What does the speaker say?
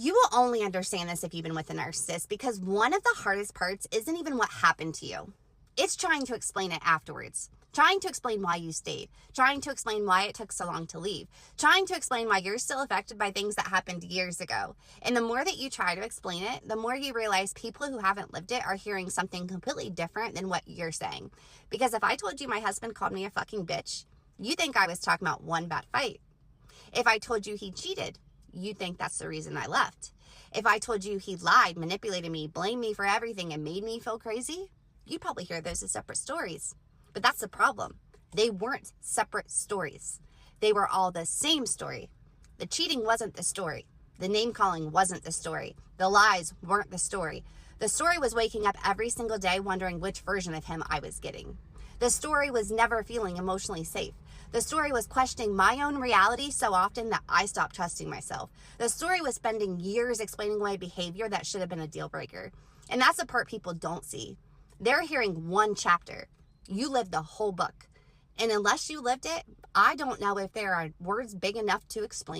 You will only understand this if you've been with a narcissist, because one of the hardest parts isn't even what happened to you. It's trying to explain it afterwards. Trying to explain why you stayed. Trying to explain why it took so long to leave. Trying to explain why you're still affected by things that happened years ago. And the more that you try to explain it, the more you realize people who haven't lived it are hearing something completely different than what you're saying. Because if I told you my husband called me a fucking bitch, you think I was talking about one bad fight. If I told you he cheated, you think that's the reason I left. If I told you he lied, manipulated me, blamed me for everything, and made me feel crazy, you'd probably hear those as separate stories. But that's the problem. They weren't separate stories. They were all the same story. The cheating wasn't the story. The name calling wasn't the story. The lies weren't the story. The story was waking up every single day wondering which version of him I was getting. The story was never feeling emotionally safe. The story was questioning my own reality so often that I stopped trusting myself. The story was spending years explaining away behavior that should have been a deal breaker. And that's the part people don't see. They're hearing one chapter. You lived the whole book. And unless you lived it, I don't know if there are words big enough to explain.